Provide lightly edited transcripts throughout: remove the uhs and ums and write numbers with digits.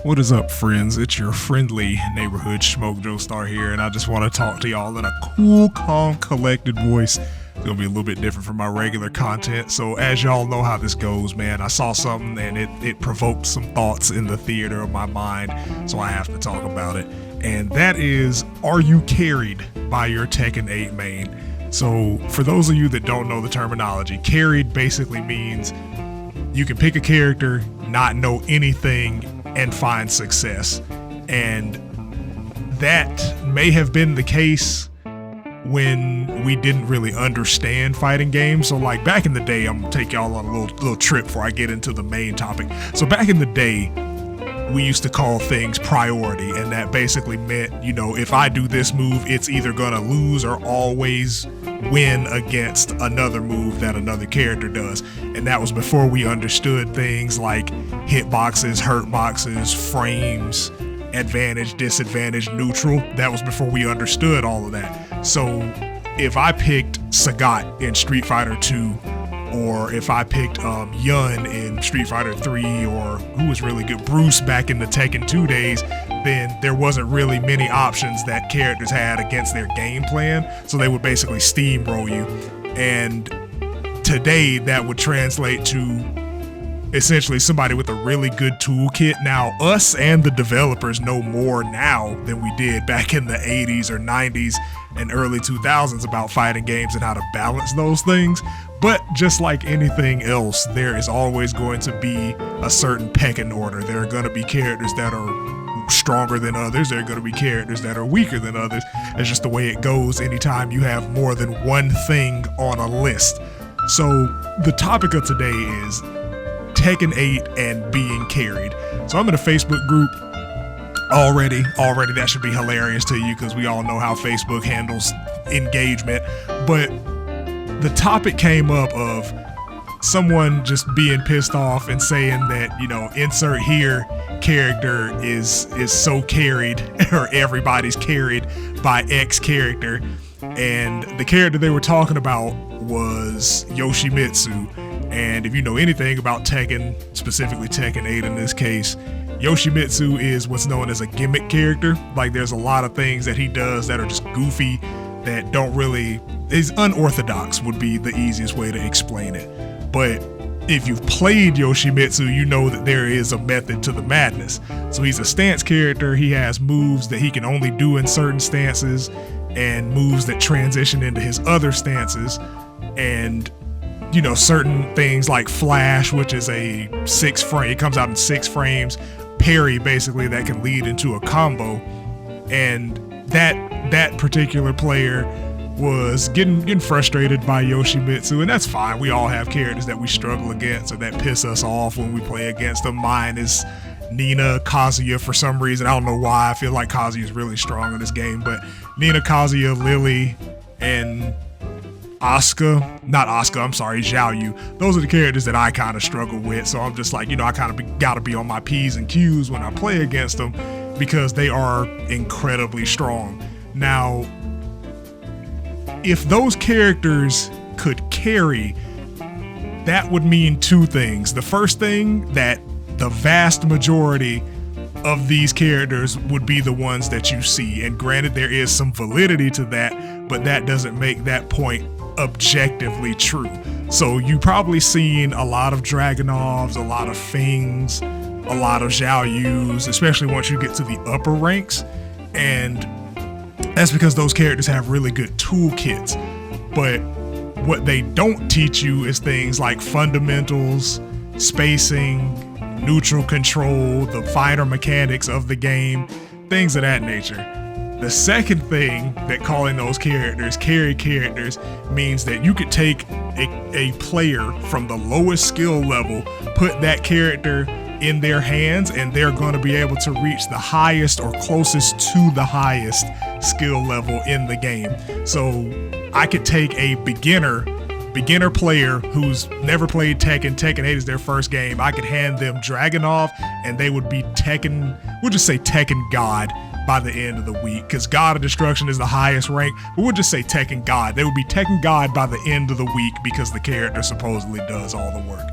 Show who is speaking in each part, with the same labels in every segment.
Speaker 1: What is up, friends? It's your friendly neighborhood Smoke Joe Star here, and I just want to talk to y'all in a cool, calm, collected voice. It's gonna be a little bit different from my regular content, so as y'all know how this goes, man, I saw something and it provoked some thoughts in the theater of my mind, so I have to talk about it. And that is, are you carried by your Tekken 8 main? So for those of you that don't know the terminology, carried basically means you can pick a character, not know anything, and find success. And that may have been the case when we didn't really understand fighting games. So like back in the day, I'm gonna take y'all on a little trip before I get into the main topic. So back in the day, we used to call things priority, and that basically meant, you know, if I do this move, it's either gonna lose or always win against another move that another character does. And that was before we understood things like hitboxes, hurt boxes, frames, advantage, disadvantage, neutral. That was before we understood all of that. So if I picked Sagat in Street Fighter 2, or if I picked Yun in Street Fighter 3, or who was really good, Bruce back in the Tekken 2 days, then there wasn't really many options that characters had against their game plan, so they would basically steamroll you. And today that would translate to essentially somebody with a really good toolkit. Now, us and the developers know more now than we did back in the 80s or 90s and early 2000s about fighting games and how to balance those things. But just like anything else, there is always going to be a certain pecking order. There are going to be characters that are stronger than others. There are going to be characters that are weaker than others. It's just the way it goes anytime you have more than one thing on a list. So the topic of today is Tekken 8 and being carried. So I'm in a Facebook group already. That should be hilarious to you because we all know how Facebook handles engagement. But the topic came up of someone just being pissed off and saying that, you know, insert here character is so carried, or everybody's carried by X character. And the character they were talking about was Yoshimitsu. And if you know anything about Tekken, specifically Tekken 8 in this case, Yoshimitsu is what's known as a gimmick character. Like, there's a lot of things that he does that are just goofy, that don't really, is unorthodox would be the easiest way to explain it. But if you've played Yoshimitsu, you know that there is a method to the madness. So he's a stance character. He has moves that he can only do in certain stances, and moves that transition into his other stances. And you know, certain things like Flash, which is a 6-frame, it comes out in 6 frames, parry basically that can lead into a combo. And that particular player was getting frustrated by Yoshimitsu, and that's fine. We all have characters that we struggle against or that piss us off when we play against them. Mine is Nina, Kazuya for some reason. I don't know why. I feel like Kazuya is really strong in this game, but Nina, Kazuya, Lily, and Xiao Yu. Those are the characters that I kind of struggle with. So I'm just like, you know, I kind of gotta be on my P's and Q's when I play against them because they are incredibly strong. Now, if those characters could carry, that would mean two things. The first thing, that the vast majority of these characters would be the ones that you see. And granted, there is some validity to that, but that doesn't make that point objectively true. So you probably seen a lot of Dragunovs, a lot of Fings, a lot of Xiao Yus, especially once you get to the upper ranks. And that's because those characters have really good toolkits. But what they don't teach you is things like fundamentals, spacing, neutral control, the finer mechanics of the game, things of that nature. The second thing that calling those characters carry characters means that you could take a player from the lowest skill level, put that character in their hands, and they're going to be able to reach the highest or closest to the highest skill level in the game. So I could take a beginner player who's never played Tekken 8 is their first game. I could hand them Dragunov and they would be we'll just say Tekken God by the end of the week, because God of Destruction is the highest rank, but we'll just say Tekken God. They would be Tekken God by the end of the week because the character supposedly does all the work.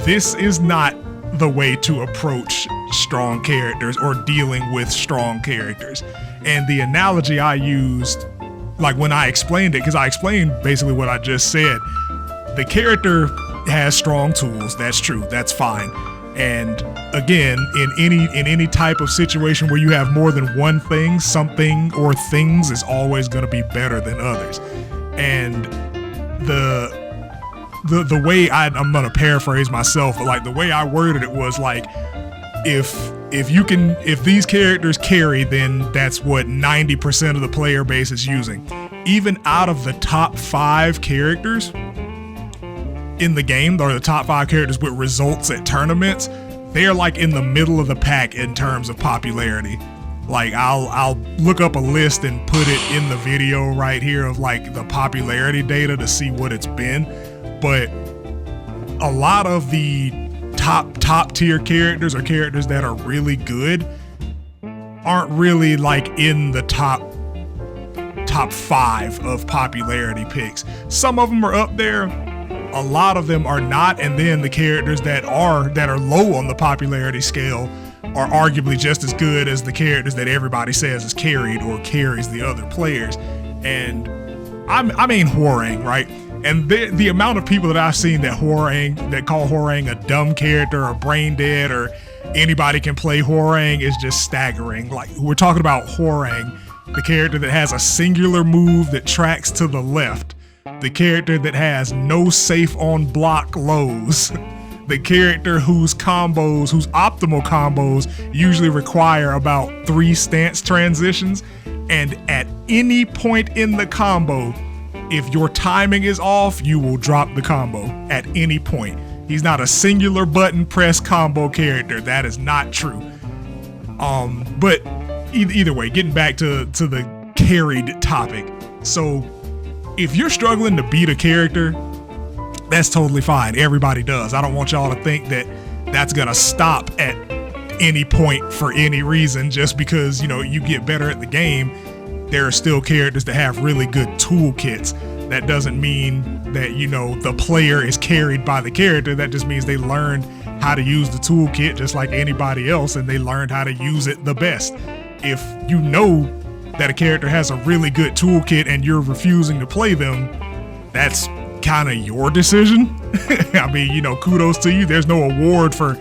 Speaker 1: This is not the way to approach strong characters or dealing with strong characters. And the analogy I used, like when I explained it, because I explained basically what I just said, the character has strong tools. That's true. That's fine. And again, in any type of situation where you have more than one thing, something or things is always going to be better than others. And the way I'm going to paraphrase myself, but like the way I worded it was like, if these characters carry, then that's what 90% of the player base is using. Even out of the top 5 characters in the game, or the top 5 characters with results at tournaments, they're like in the middle of the pack in terms of popularity. Like I'll look up a list and put it in the video right here of like the popularity data to see what it's been. But a lot of the top tier characters or characters that are really good aren't really like in the top 5 of popularity picks. Some of them are up there, a lot of them are not, and then the characters that are low on the popularity scale are arguably just as good as the characters that everybody says is carried or carries the other players. And I mean Hwoarang, right? And the amount of people that I've seen that call Hwoarang a dumb character or brain dead or anybody can play Hwoarang is just staggering. Like, we're talking about Hwoarang, the character that has a singular move that tracks to the left, the character that has no safe on block lows, the character whose optimal combos usually require about 3 stance transitions, and at any point in the combo, if your timing is off, you will drop the combo at any point. He's not a singular button press combo character. That is not true. But either way, getting back to the carried topic. So if you're struggling to beat a character, that's totally fine. Everybody does. I don't want y'all to think that that's gonna stop at any point for any reason just because, you get better at the game. There are still characters that have really good toolkits. That doesn't mean that, the player is carried by the character. That just means they learned how to use the toolkit just like anybody else, and they learned how to use it the best. If you know that a character has a really good toolkit and you're refusing to play them, that's kind of your decision. I mean, kudos to you. There's no award for,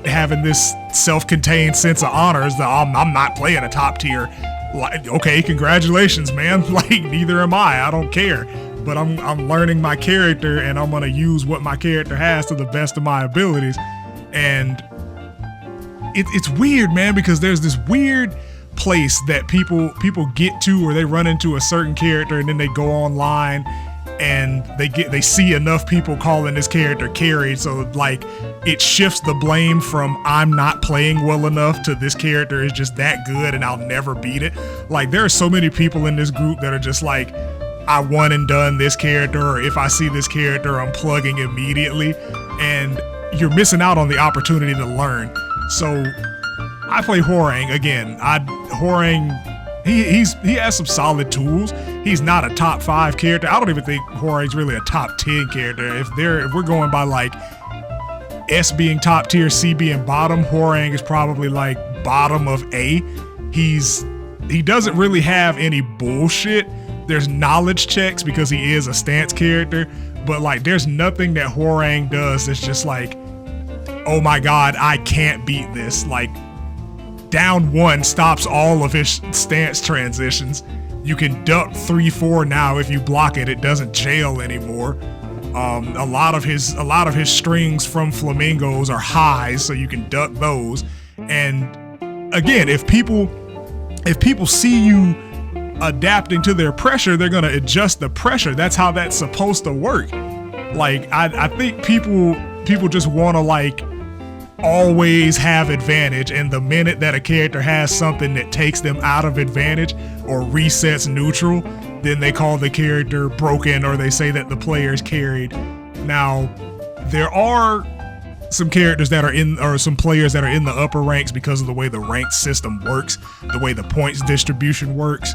Speaker 1: having this self-contained sense of honors that I'm not playing a top tier. Like, okay, congratulations, man. Like, neither am I don't care. But I'm learning my character, and I'm gonna use what my character has to the best of my abilities. And it's weird, man, because there's this weird place that people get to where they run into a certain character and then they go online and they see enough people calling this character carried, so like it shifts the blame from I'm not playing well enough to this character is just that good and I'll never beat it. Like, there are so many people in this group that are just like, I won and done this character, or if I see this character I'm plugging immediately, and you're missing out on the opportunity to learn. So I play Hwoarang again. Hwoarang, he has some solid tools. He's not a top 5 character. I don't even think Hwoarang's really a top 10 character. If we're going by like S being top tier, C being bottom, Hwoarang is probably like bottom of A. He doesn't really have any bullshit. There's knowledge checks because he is a stance character, but like there's nothing that Hwoarang does that's just like, oh my god, I can't beat this. Like, down 1 stops all of his stance transitions. You can duck 3-4 now if you block it. It doesn't jail anymore. A lot of his strings from flamingos are highs, so you can duck those. And again, if people see you adapting to their pressure, they're gonna adjust the pressure. That's how that's supposed to work. Like, I think people just want to like always have advantage, and the minute that a character has something that takes them out of advantage or resets neutral, then they call the character broken, or they say that the player is carried. Now, there are some characters that are or some players that are in the upper ranks because of the way the ranked system works, the way the points distribution works,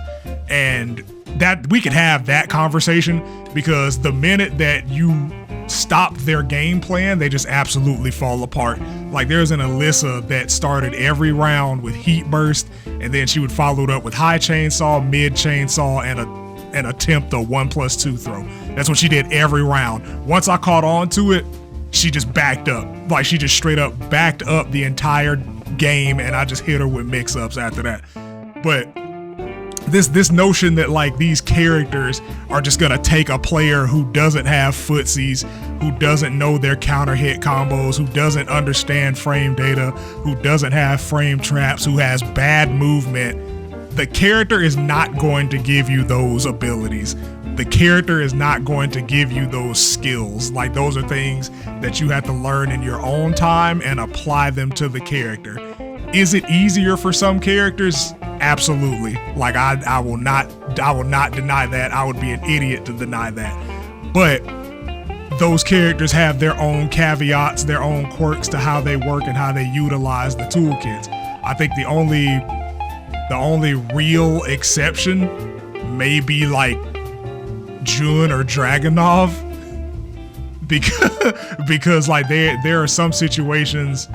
Speaker 1: and that we could have that conversation, because the minute that you stop their game plan, they just absolutely fall apart. Like there's an Alyssa that started every round with heat burst, and then she would follow it up with high chainsaw, mid chainsaw, and attempt a 1+2 throw. That's what she did every round. Once I caught on to it, she just backed up. Like she just straight up backed up the entire game, and I just hit her with mix-ups after that. But this notion that like these characters are just gonna take a player who doesn't have footsies, who doesn't know their counter hit combos, who doesn't understand frame data, who doesn't have frame traps, who has bad movement, the character is not going to give you those abilities. The character is not going to give you those skills. Like those are things that you have to learn in your own time and apply them to the character. Is it easier for some characters? Absolutely. Like I will not deny that. I would be an idiot to deny that. But those characters have their own caveats, their own quirks to how they work and how they utilize the toolkits. I think the only real exception may be like Jun or Dragunov, because like there are some situations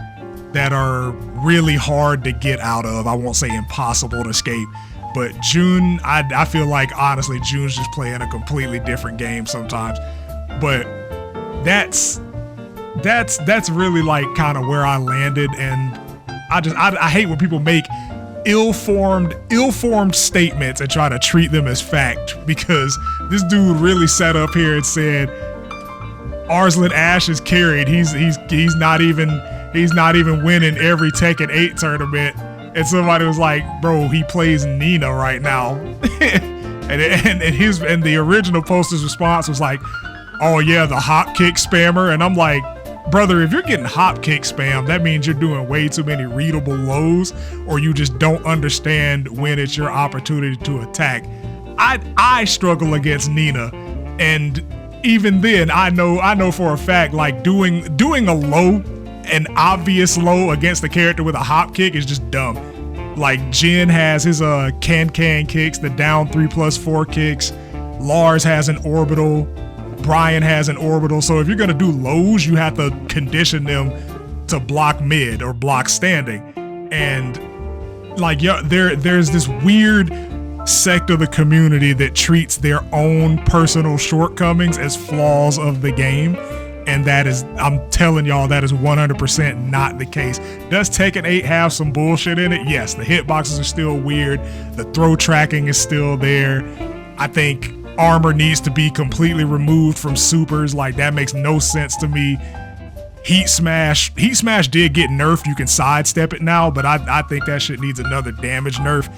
Speaker 1: that are really hard to get out of. I won't say impossible to escape, but Jun, I feel like honestly Jun's just playing a completely different game sometimes. But that's really like kind of where I landed, and I hate when people make ill-formed statements and try to treat them as fact, because this dude really sat up here and said Arslan Ash is carried. He's not even winning every Tekken 8 tournament. And somebody was like, bro, he plays Nina right now. and the original poster's response was like, oh yeah, the hop kick spammer. And I'm like, brother, if you're getting hop kick spam, that means you're doing way too many readable lows, or you just don't understand when it's your opportunity to attack. I struggle against Nina, and even then, I know for a fact, like doing a low, an obvious low against the character with a hop kick is just dumb. Like Jin has his can kicks, the down 3+4 kicks. Lars has an orbital. Brian has an orbital. So if you're gonna do lows, you have to condition them to block mid or block standing. And like, yeah, there's this weird sect of the community that treats their own personal shortcomings as flaws of the game. And that is, I'm telling y'all, that is 100% not the case. Does Tekken 8 have some bullshit in it? Yes, the hitboxes are still weird. The throw tracking is still there. I think armor needs to be completely removed from supers. Like, that makes no sense to me. Heat Smash did get nerfed. You can sidestep it now, but I think that shit needs another damage nerf.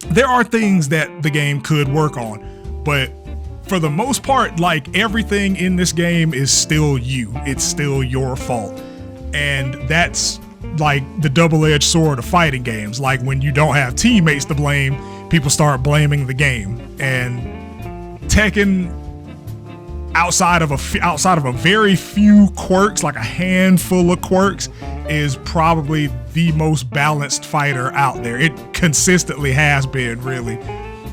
Speaker 1: There are things that the game could work on, but for the most part, like, everything in this game is still you. It's still your fault. And that's like the double-edged sword of fighting games. Like, when you don't have teammates to blame, people start blaming the game. And Tekken, outside of a very few quirks, like a handful of quirks, is probably the most balanced fighter out there. It consistently has been, really.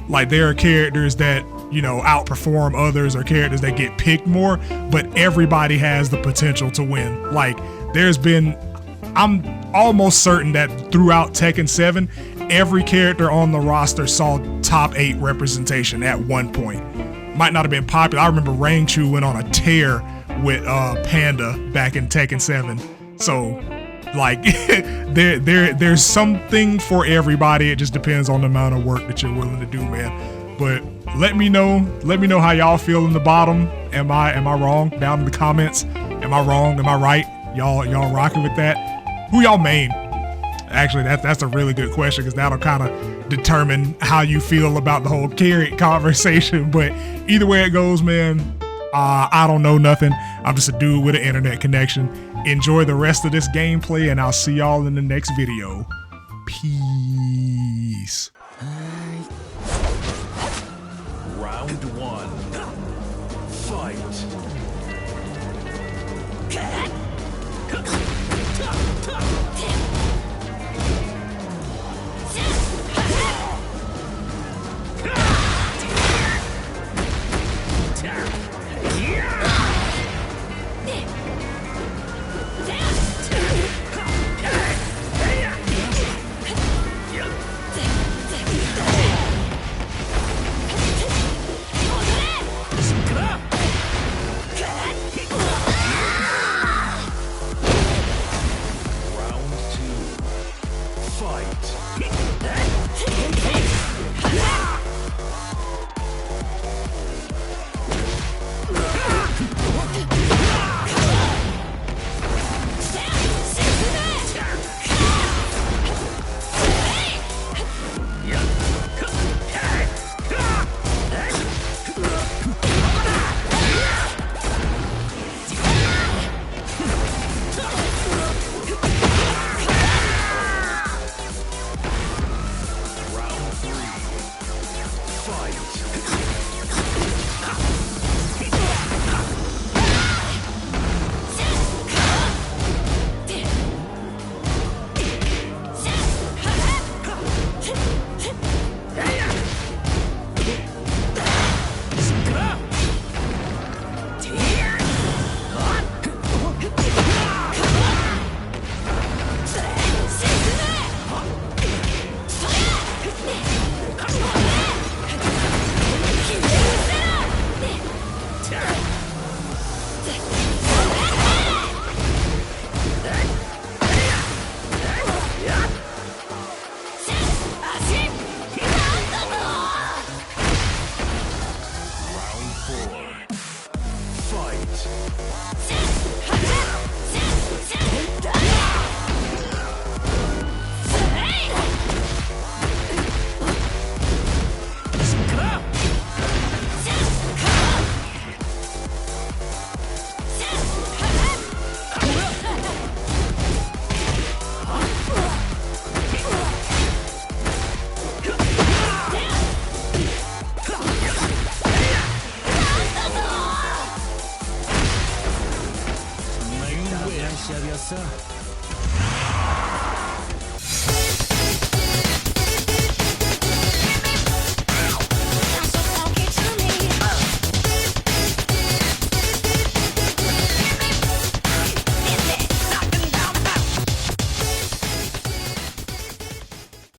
Speaker 1: Like, there are characters that, you know, outperform others, or characters that get picked more, but everybody has the potential to win. Like, I'm almost certain that throughout Tekken 7, every character on the roster saw top 8 representation at one point. Might not have been popular. I remember Rangchu went on a tear with Panda back in Tekken 7. So, like, there's something for everybody. It just depends on the amount of work that you're willing to do, man. But let me know how y'all feel in the bottom. Am I wrong? Down in the comments. Am I wrong? Am I right? Y'all rocking with that? Who y'all main? Actually, that's a really good question, because that'll kind of determine how you feel about the whole carrot conversation. But either way it goes, man, I don't know nothing. I'm just a dude with an internet connection. Enjoy the rest of this gameplay, and I'll see y'all in the next video. Peace.
Speaker 2: Round 1. Fight. Yeah! Fight.